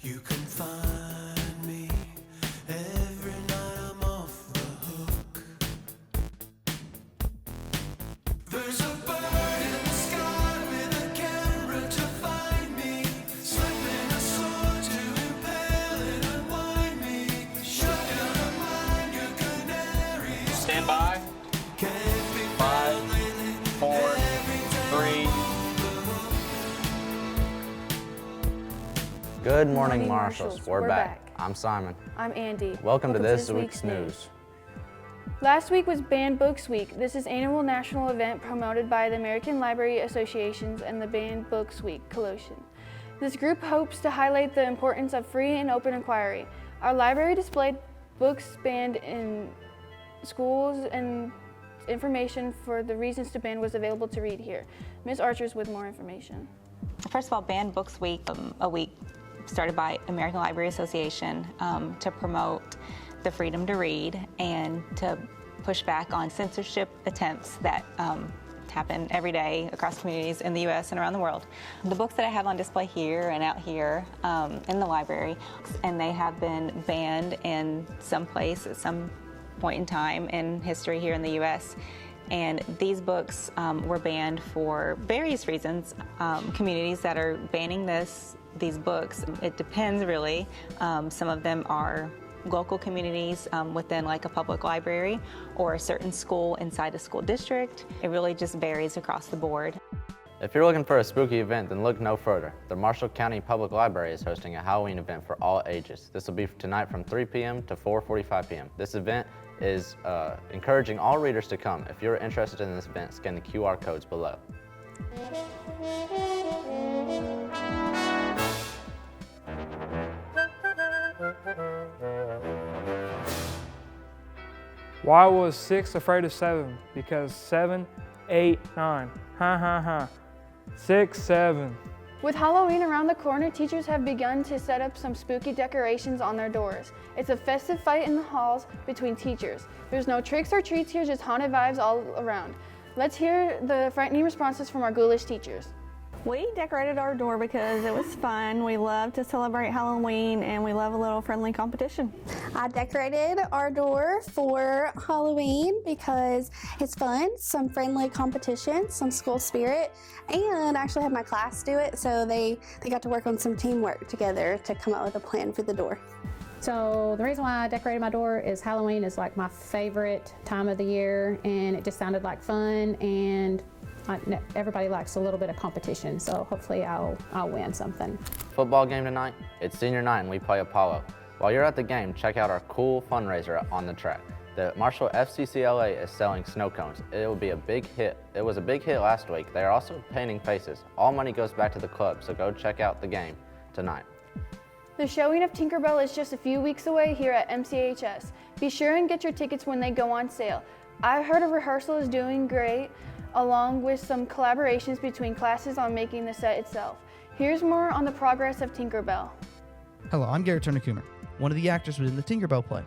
You can find me every night I'm off the hook. There's a bird in the sky with a camera to find me, slipping a sword to impale and unwind me. Shut down a mine, your canary. Stand by. 5, 4, 3. Good morning, Marshals. We're back. I'm Simon. I'm Andy. Welcome to this week's news. Last week was Banned Books Week. This is an annual national event promoted by the American Library Associations and the Banned Books Week Coalition. This group hopes to highlight the importance of free and open inquiry. Our library displayed books banned in schools, and information for the reasons to ban was available to read here. Ms. Archer's with more information. First of all, Banned Books Week, a week started by American Library Association to promote the freedom to read and to push back on censorship attempts that happen every day across communities in the U.S. and around the world. The books that I have on display here and out here in the library, and they have been banned in some place at some point in time in history here in the U.S. And these books were banned for various reasons. Communities that are banning these books, it depends really. Some of them are local communities within like a public library or a certain school inside a school district. It really just varies across the board. If you're looking for a spooky event, then look no further. The Marshall County Public Library is hosting a Halloween event for all ages. This will be tonight from 3 p.m. to 4:45 p.m. This event is encouraging all readers to come. If you're interested in this event, scan the QR codes below. Why was 6 afraid of 7? Because 7, 8, 9. Ha ha ha. 6, 7. With Halloween around the corner, teachers have begun to set up some spooky decorations on their doors. It's a festive fight in the halls between teachers. There's no tricks or treats here, just haunted vibes all around. Let's hear the frightening responses from our ghoulish teachers. We decorated our door because it was fun. We love to celebrate Halloween and we love a little friendly competition. I decorated our door for Halloween because it's fun, some friendly competition, some school spirit, and I actually had my class do it, so they got to work on some teamwork together to come up with a plan for the door. So the reason why I decorated my door is Halloween is like my favorite time of the year, and it just sounded like fun, and everybody likes a little bit of competition, so hopefully I'll win something. Football game tonight? It's senior night and we play Apollo. While you're at the game, check out our cool fundraiser on the track. The Marshall FCCLA is selling snow cones. It will be a big hit. It was a big hit last week. They are also painting faces. All money goes back to the club, so go check out the game tonight. The showing of Tinkerbell is just a few weeks away here at MCHS. Be sure and get your tickets when they go on sale. I heard a rehearsal is doing great, along with some collaborations between classes on making the set itself. Here's more on the progress of Tinkerbell. Hello, I'm Garrett Turner-Coomer, one of the actors within the Tinkerbell play.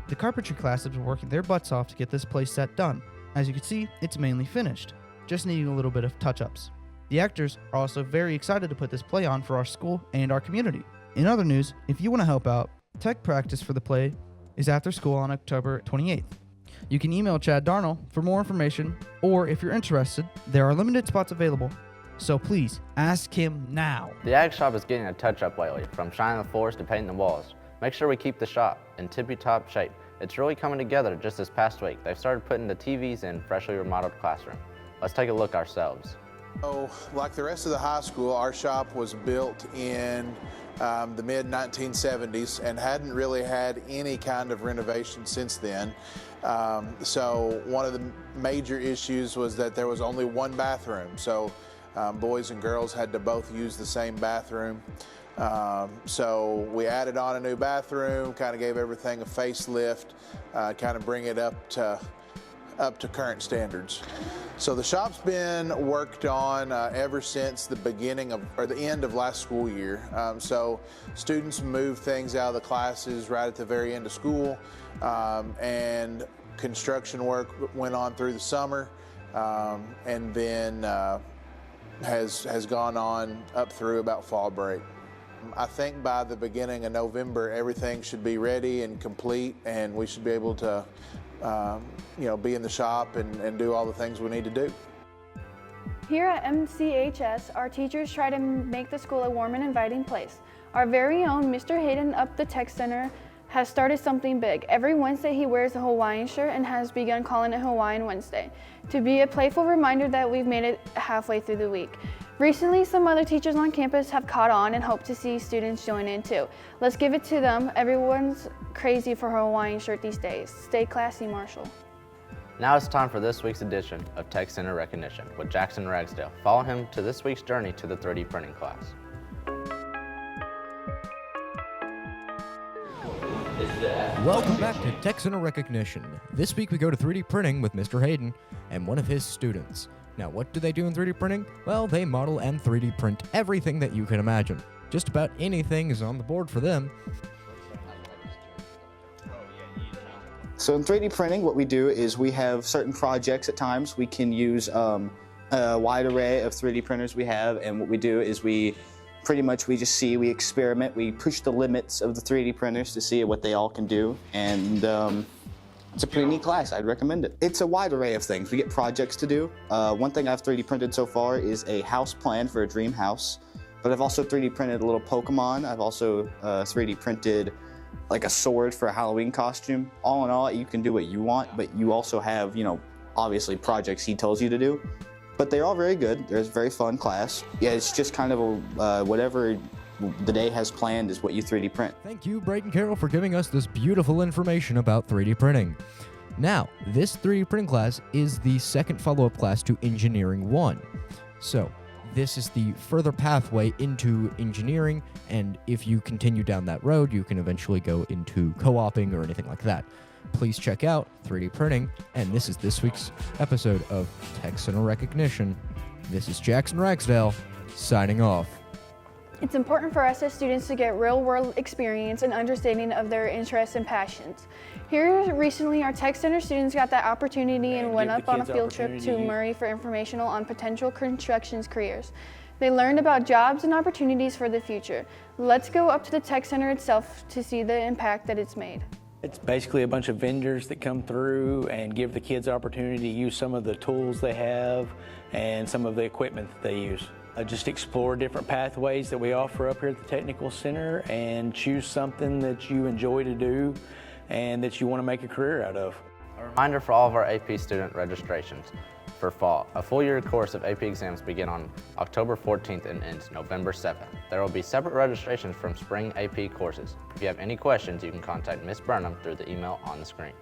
The carpentry class has been working their butts off to get this play set done. As you can see, it's mainly finished, just needing a little bit of touch-ups. The actors are also very excited to put this play on for our school and our community. In other news, if you want to help out, tech practice for the play is after school on October 28th. You can email Chad Darnell for more information, or if you're interested, there are limited spots available, so please ask him now. The Ag Shop is getting a touch-up lately, from shining the floors to painting the walls. Make sure we keep the shop in tippy-top shape. It's really coming together just this past week. They've started putting the TVs in freshly remodeled classroom. Let's take a look ourselves. So, like the rest of the high school, our shop was built in the mid-1970s and hadn't really had any kind of renovation since then. So one of the major issues was that there was only one bathroom. So boys and girls had to both use the same bathroom. So we added on a new bathroom, kind of gave everything a facelift, kind of bring it up to current standards. So the shop's been worked on ever since the beginning of, or the end of last school year. So students moved things out of the classes right at the very end of school, and construction work went on through the summer, and then has gone on up through about fall break. I think by the beginning of November, everything should be ready and complete, and we should be able to, be in the shop and do all the things we need to do. Here at MCHS, our teachers try to make the school a warm and inviting place. Our very own Mr. Hayden up the Tech Center has started something big. Every Wednesday he wears a Hawaiian shirt and has begun calling it Hawaiian Wednesday, to be a playful reminder that we've made it halfway through the week. Recently, some other teachers on campus have caught on and hope to see students join in too. Let's give it to them. Everyone's crazy for her Hawaiian shirt these days. Stay classy, Marshall. Now it's time for this week's edition of Tech Center Recognition with Jackson Ragsdale. Follow him to this week's journey to the 3D printing class. Welcome back to Tech Center Recognition. This week we go to 3D printing with Mr. Hayden and one of his students. Now, what do they do in 3D printing? Well, they model and 3D print everything that you can imagine. Just about anything is on the board for them. So in 3D printing, what we do is we have certain projects at times. We can use a wide array of 3D printers we have, and what we do is we experiment, we push the limits of the 3D printers to see what they all can do, and it's a pretty neat class. I'd recommend it. It's a wide array of things. We get projects to do. One thing I've 3D printed so far is a house plan for a dream house, but I've also 3D printed a little Pokemon. I've also 3D printed like a sword for a Halloween costume. All in all, you can do what you want, but you also have, obviously projects he tells you to do. But they're all very good. They're a very fun class. Yeah, it's just kind of whatever the day has planned is what you 3D print. Thank you, Brayden Carroll, for giving us this beautiful information about 3D printing. Now, this 3D printing class is the second follow-up class to Engineering 1. So, this is the further pathway into engineering, and if you continue down that road, you can eventually go into co-oping or anything like that. Please check out 3D printing, and this is this week's episode of Tech Center Recognition. This is Jackson Ragsdale, signing off. It's important for us as students to get real-world experience and understanding of their interests and passions. Here recently, our Tech Center students got that opportunity and went up on a field trip to Murray for informational on potential construction careers. They learned about jobs and opportunities for the future. Let's go up to the Tech Center itself to see the impact that it's made. It's basically a bunch of vendors that come through and give the kids the opportunity to use some of the tools they have and some of the equipment that they use. Just explore different pathways that we offer up here at the Technical Center and choose something that you enjoy to do and that you want to make a career out of. A reminder for all of our AP student registrations for fall. A full year course of AP exams begin on October 14th and ends November 7th. There will be separate registrations from spring AP courses. If you have any questions, you can contact Ms. Burnham through the email on the screen.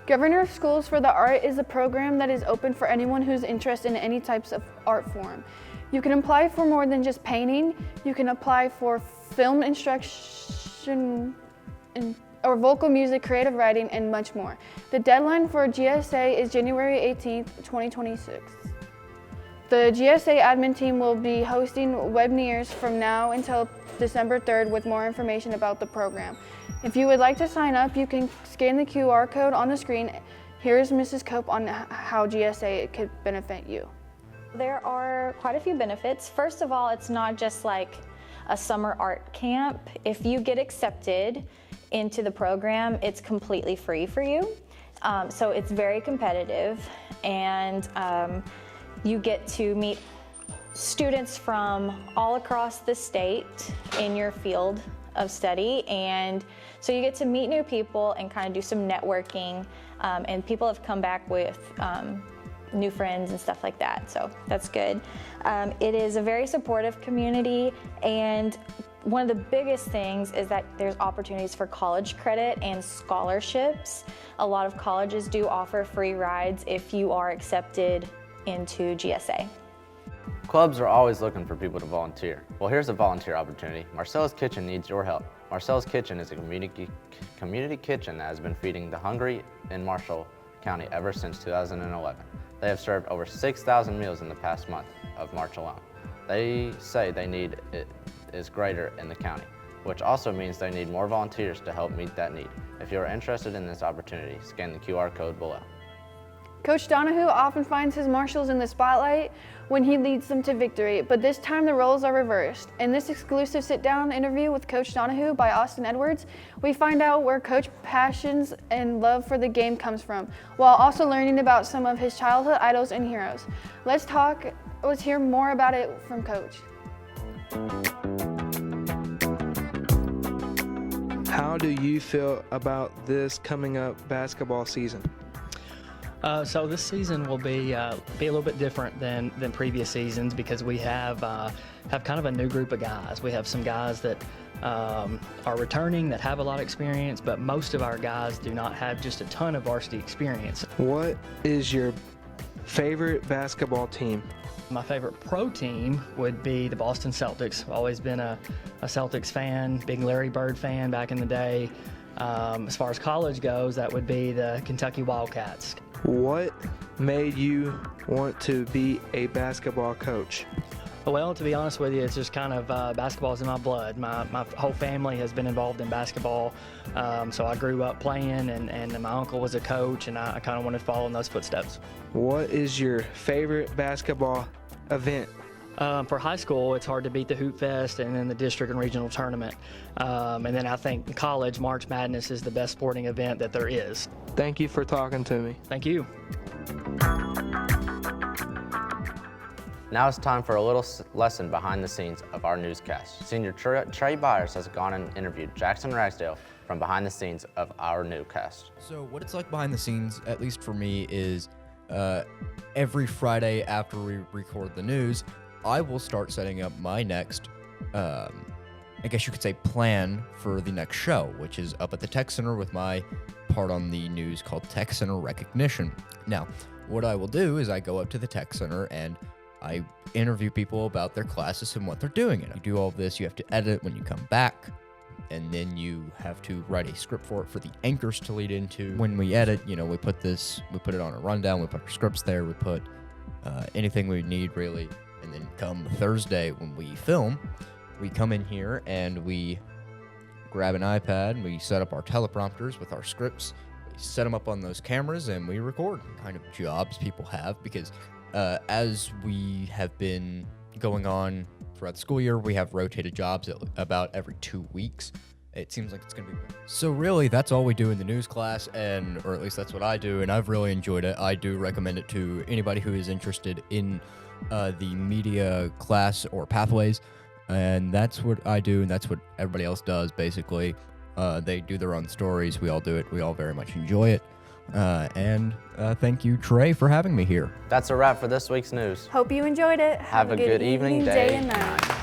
Governor of Schools for the Art is a program that is open for anyone who's interested in any types of art form. You can apply for more than just painting. You can apply for film instruction or vocal music, creative writing, and much more. The deadline for GSA is January 18th, 2026. The GSA admin team will be hosting webinars from now until December 3rd with more information about the program. If you would like to sign up, you can scan the QR code on the screen. Here's Mrs. Cope on how GSA could benefit you. There are quite a few benefits. First of all, it's not just like a summer art camp. If you get accepted into the program, it's completely free for you. So it's very competitive, and you get to meet students from all across the state in your field of study, and so you get to meet new people and kind of do some networking, and people have come back with new friends and stuff like that, so that's good. It is a very supportive community, and one of the biggest things is that there's opportunities for college credit and scholarships. A lot of colleges do offer free rides if you are accepted into GSA. Clubs are always looking for people to volunteer. Well, here's a volunteer opportunity. Marcella's Kitchen needs your help. Marcella's Kitchen is a community kitchen that has been feeding the hungry in Marshall County ever since 2011. They have served over 6,000 meals in the past month of March alone. They say they need it is greater in the county, which also means they need more volunteers to help meet that need. If you are interested in this opportunity, scan the QR code below. Coach Donahue often finds his marshals in the spotlight when he leads them to victory, but this time the roles are reversed. In this exclusive sit-down interview with Coach Donahue by Austin Edwards, we find out where Coach's passions and love for the game comes from, while also learning about some of his childhood idols and heroes. Let's hear more about it from Coach. How do you feel about this coming up basketball season? So this season will be a little bit different than previous seasons because we have kind of a new group of guys. We have some guys that are returning that have a lot of experience, but most of our guys do not have just a ton of varsity experience. What is your favorite basketball team? My favorite pro team would be the Boston Celtics. I've always been a Celtics fan, big Larry Bird fan back in the day. As far as college goes, that would be the Kentucky Wildcats. What made you want to be a basketball coach? Well, to be honest with you, it's just kind of basketball's in my blood. My whole family has been involved in basketball, so I grew up playing, and my uncle was a coach, and I kind of wanted to follow in those footsteps. What is your favorite basketball event? For high school, it's hard to beat the Hoop Fest and then the district and regional tournament. And then I think in college, March Madness is the best sporting event that there is. Thank you for talking to me. Thank you. Now it's time for a little lesson behind the scenes of our newscast. Senior Trey Byers has gone and interviewed Jackson Ragsdale from behind the scenes of our newscast. So what it's like behind the scenes, at least for me, is every Friday after we record the news, I will start setting up my next, I guess you could say, plan for the next show, which is up at the Tech Center with my part on the news called Tech Center Recognition. Now, what I will do is I go up to the Tech Center and I interview people about their classes and what they're doing. And you do all of this, you have to edit when you come back, and then you have to write a script for it for the anchors to lead into. When we edit, we put it on a rundown, we put our scripts there, we put anything we need really. And then come Thursday when we film, we come in here and we grab an iPad, we set up our teleprompters with our scripts, we set them up on those cameras, and we record. Kind of jobs people have, because as we have been going on throughout the school year, we have rotated jobs at about every 2 weeks. It seems like it's going to be better. So really, that's all we do in the news class, or at least that's what I do, and I've really enjoyed it. I do recommend it to anybody who is interested in the media class or pathways, and that's what I do, and that's what everybody else does, basically. They do their own stories. We all do it. We all very much enjoy it. And thank you, Trey, for having me here. That's a wrap for this week's news. Hope you enjoyed it. Have a good evening, day, and night.